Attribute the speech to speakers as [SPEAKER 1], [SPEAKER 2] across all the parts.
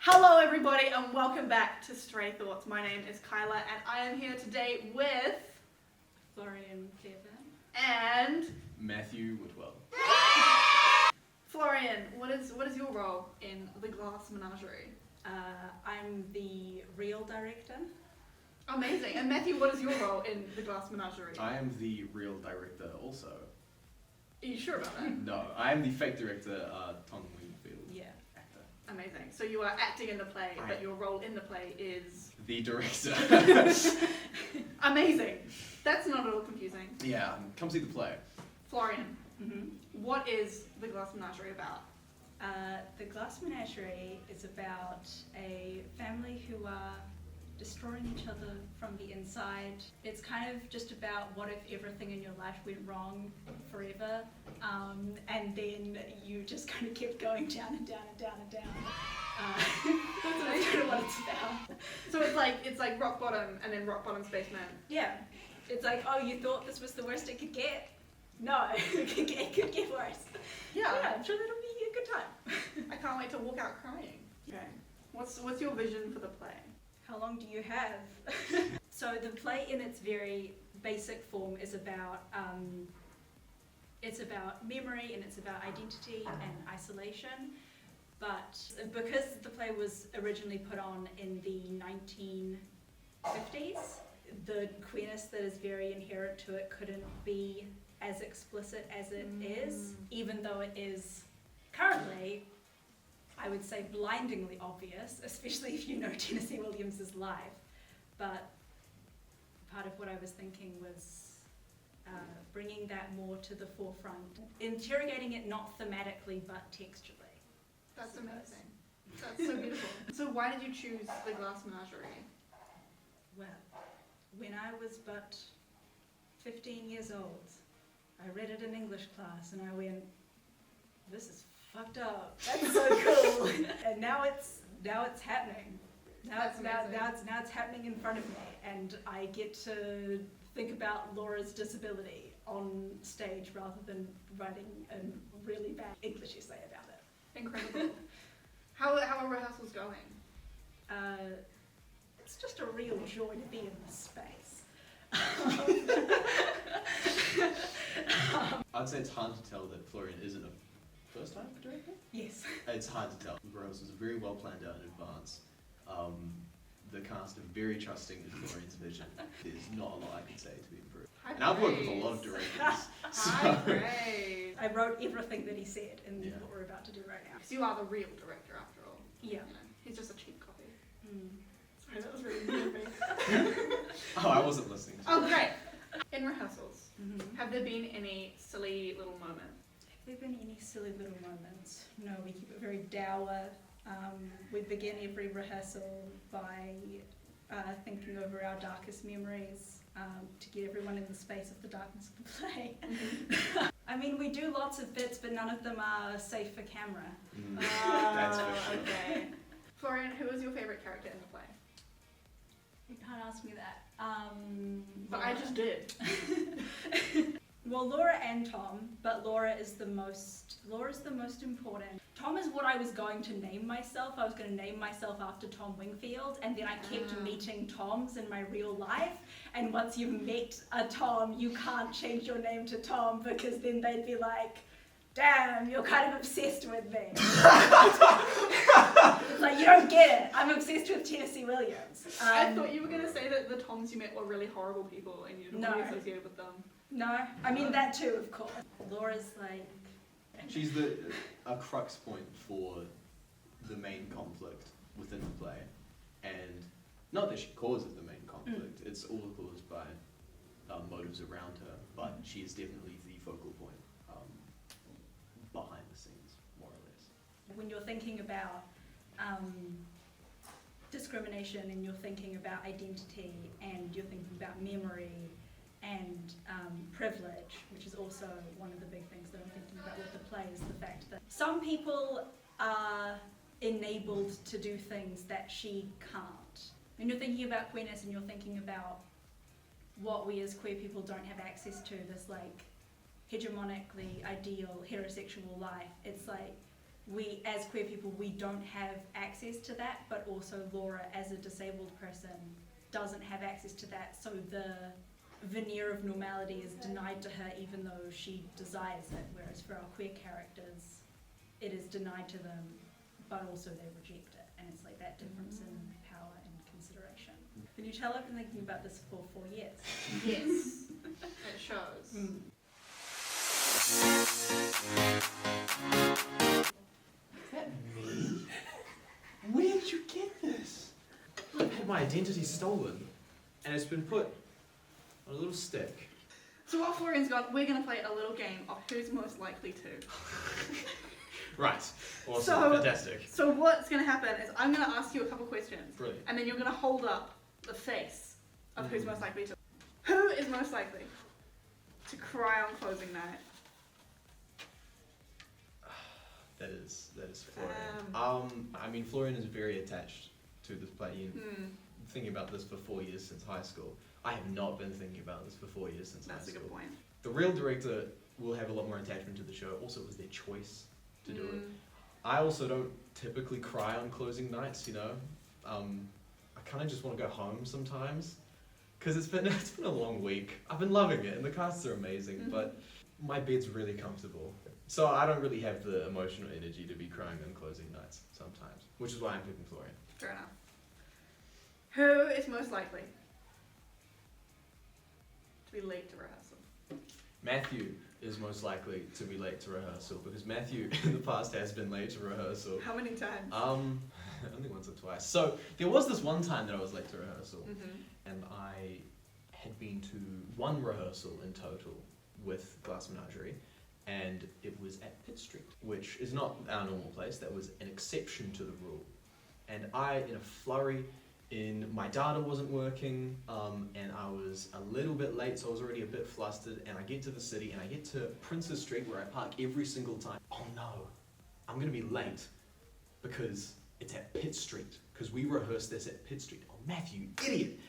[SPEAKER 1] Hello everybody and welcome back to Stray Thoughts. My name is Kyla and I am here today with
[SPEAKER 2] Florian
[SPEAKER 1] and
[SPEAKER 3] Matthew Woodwell.
[SPEAKER 1] Florian. What is your role in the Glass Menagerie?
[SPEAKER 2] I'm the real director.
[SPEAKER 1] Amazing. And Matthew, what is your role in the Glass Menagerie?
[SPEAKER 3] I am the real director also.
[SPEAKER 1] Are you sure about that?
[SPEAKER 3] No, I am the fake director, Tom Wingfield.
[SPEAKER 2] Yeah.
[SPEAKER 3] Actor.
[SPEAKER 1] Amazing. So you are acting in the play, but your role in the play is...
[SPEAKER 3] The director.
[SPEAKER 1] Amazing. That's not at all confusing.
[SPEAKER 3] Yeah, come see the play.
[SPEAKER 1] Florian, what is the Glass Menagerie about?
[SPEAKER 2] The Glass Menagerie is about a family who are destroying each other from the inside. It's kind of just about what if everything in your life went wrong forever, and then you just kind of kept going down and down and down and down. That's kind of what it's about.
[SPEAKER 1] So it's like rock bottom and then rock bottom's basement.
[SPEAKER 2] Yeah, it's like, oh, you thought this was the worst it could get? No, it could get worse.
[SPEAKER 1] Yeah.
[SPEAKER 2] I'm sure that'll be a good time.
[SPEAKER 1] I can't wait to walk out crying. Okay. What's your vision for the play?
[SPEAKER 2] How long do you have? So the play in its very basic form is about memory and it's about identity and isolation. But because the play was originally put on in the 1950s, the queerness that is very inherent to it couldn't be as explicit as it is, even though it is currently, I would say, blindingly obvious, especially if you know Tennessee Williams' live. But part of what I was thinking was bringing that more to the forefront, interrogating it not thematically but textually.
[SPEAKER 1] That's amazing. That's so beautiful. So why did you choose the Glass Menagerie?
[SPEAKER 2] Well, when I was but 15 years old, I read it in English class and I went, this is fucked up. That's so cool. And now it's happening. Now it's happening in front of me, and I get to think about Laura's disability on stage rather than writing a really bad English essay about it.
[SPEAKER 1] Incredible. How are rehearsals going?
[SPEAKER 2] It's just a real joy to be in this space.
[SPEAKER 3] I'd say it's hard to tell that Florian isn't a first-time director?
[SPEAKER 2] Yes.
[SPEAKER 3] It's hard to tell. The rehearsals are very well planned out in advance. The cast are very trusting in Florian's vision. There's not a lot I can say to be improved. And I've worked with a lot of directors.
[SPEAKER 1] High praise.
[SPEAKER 2] I wrote everything that he said in what we're about to do right now.
[SPEAKER 1] Because you are the real director after all.
[SPEAKER 2] Yeah.
[SPEAKER 1] You know, he's just a cheap copy.
[SPEAKER 2] Mm.
[SPEAKER 1] Sorry, that was really mean of me.
[SPEAKER 3] Oh, I wasn't listening.
[SPEAKER 1] Oh, great. In rehearsals, have there been any silly little moments?
[SPEAKER 2] Have there been any silly little moments? No, we keep it very dour. We begin every rehearsal by thinking over our darkest memories to get everyone in the space of the darkness of the play. I mean, we do lots of bits, but none of them are safe for camera.
[SPEAKER 3] That's for sure.
[SPEAKER 1] Okay. Florian, who is your favourite character in the play?
[SPEAKER 2] You can't ask me that.
[SPEAKER 1] But I just did.
[SPEAKER 2] Well, Laura and Tom, but Laura's the most important. Tom is what I was going to name myself. I was going to name myself after Tom Wingfield, and then I kept meeting Toms in my real life. And once you've met a Tom, you can't change your name to Tom because then they'd be like, damn, you're kind of obsessed with me. It's like, you don't get it. I'm obsessed with Tennessee Williams.
[SPEAKER 1] I thought you were going to say that the Toms you met were really horrible people and you didn't want to be associated with them.
[SPEAKER 2] No, I mean that too, of course. Laura's like...
[SPEAKER 3] She's a crux point for the main conflict within the play. And not that she causes the main conflict, it's all caused by motives around her, but she is definitely the focal point behind the scenes, more or less.
[SPEAKER 2] When you're thinking about discrimination and you're thinking about identity and you're thinking about memory and privilege, which is also one of the big things that I'm thinking about with the play, is the fact that some people are enabled to do things that she can't. When you're thinking about queerness and you're thinking about what we as queer people don't have access to, this like hegemonically ideal heterosexual life, it's like we, as queer people, we don't have access to that, but also Laura, as a disabled person, doesn't have access to that, so the veneer of normality is denied to her even though she desires it, whereas for our queer characters, it is denied to them, but also they reject it, and it's like that difference in power and consideration. Can you tell I've been thinking about this for 4 years?
[SPEAKER 1] Yes, it shows.
[SPEAKER 4] Is that me? Where did you get this? I've had my identity stolen, and it's been put on a little stick.
[SPEAKER 1] So while Florian's gone, we're going to play a little game of who's most likely to.
[SPEAKER 4] Right. Awesome.
[SPEAKER 1] So-
[SPEAKER 4] Fantastic.
[SPEAKER 1] So what's going to happen is I'm going to ask you a couple questions,
[SPEAKER 4] Brilliant.
[SPEAKER 1] and then you're going to hold up the face of who's most likely to. Who is most likely to cry on closing night?
[SPEAKER 3] That is Florian. I mean, Florian is very attached to this play. You've been thinking about this for 4 years since high school. I have not been thinking about this for 4 years since
[SPEAKER 1] That's
[SPEAKER 3] high
[SPEAKER 1] a
[SPEAKER 3] school.
[SPEAKER 1] good point.
[SPEAKER 3] The real director will have a lot more attachment to the show. Also, it was their choice to do it. I also don't typically cry on closing nights, you know. I kind of just want to go home sometimes because it's been a long week. I've been loving it, and the casts are amazing, but my bed's really comfortable. So I don't really have the emotional energy to be crying on closing nights sometimes, which is why I'm picking Florian.
[SPEAKER 1] Fair enough. Who is most likely to be late to rehearsal?
[SPEAKER 3] Matthew is most likely to be late to rehearsal because Matthew in the past has been late to rehearsal.
[SPEAKER 1] How many times?
[SPEAKER 3] Only once or twice. So there was this one time that I was late to rehearsal, and I had been to one rehearsal in total with Glass Menagerie, and it was at Pitt Street, which is not our normal place. That was an exception to the rule. And I, in a flurry, my data wasn't working, and I was a little bit late, so I was already a bit flustered, and I get to the city, and I get to Princess Street, where I park every single time. Oh no, I'm gonna be late, because it's at Pitt Street, because we rehearsed this at Pitt Street. Oh, Matthew, you idiot!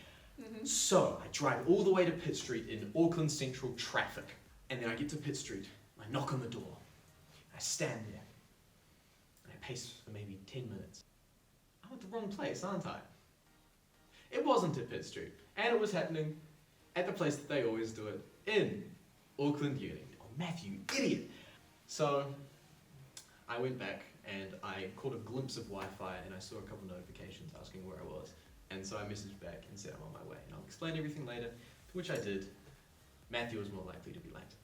[SPEAKER 3] So, I drive all the way to Pitt Street in Auckland Central traffic, and then I get to Pitt Street, I knock on the door, I stand there, and I pace for maybe 10 minutes. I'm at the wrong place, aren't I? It wasn't at Pitt Street, and it was happening at the place that they always do it, in Auckland Uni. Oh, Matthew, idiot! So, I went back, and I caught a glimpse of Wi-Fi, and I saw a couple notifications asking where I was. And so I messaged back and said I'm on my way, and I'll explain everything later, which I did. Matthew was more likely to be late.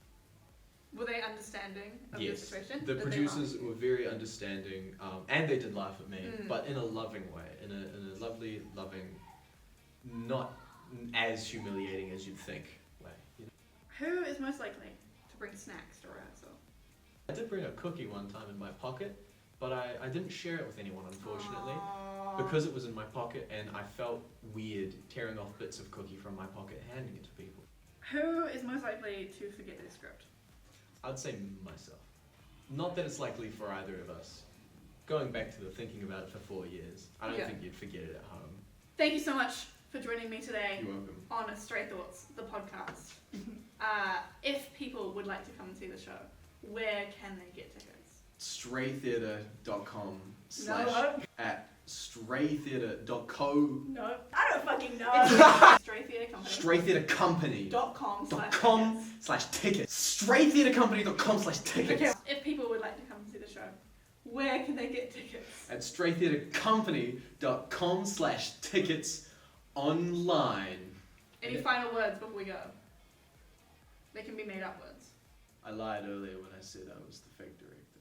[SPEAKER 1] Were they understanding of your situation?
[SPEAKER 3] The
[SPEAKER 1] Did they
[SPEAKER 3] producers
[SPEAKER 1] laugh?
[SPEAKER 3] were very understanding, and they did laugh at me, but in a loving way, in a lovely, loving, not as humiliating as you'd think way. You know?
[SPEAKER 1] Who is most likely to bring snacks to rehearsal?
[SPEAKER 3] I did bring a cookie one time in my pocket, but I didn't share it with anyone, unfortunately, because it was in my pocket, and I felt weird tearing off bits of cookie from my pocket and handing it to people.
[SPEAKER 1] Who is most likely to forget their script?
[SPEAKER 3] I'd say myself. Not that it's likely for either of us. Going back to the thinking about it for 4 years, I don't think you'd forget it at home.
[SPEAKER 1] Thank you so much for joining me today
[SPEAKER 3] You're welcome.
[SPEAKER 1] on Stray Thoughts, the podcast. If people would like to come and see the show, where can they get tickets?
[SPEAKER 3] straytheatre.com
[SPEAKER 1] No.
[SPEAKER 3] at straytheatre.co
[SPEAKER 2] No, I don't fucking know.
[SPEAKER 1] It's Stray Theatre Company.
[SPEAKER 3] straytheatrecompany.com/tickets. straytheatrecompany.com/tickets.
[SPEAKER 1] Okay, if people would like to come and see the show, where can they get tickets?
[SPEAKER 3] At straytheatrecompany.com/tickets online.
[SPEAKER 1] Any final words before we go? They can be made up words.
[SPEAKER 3] I lied earlier when I said I was the fake director.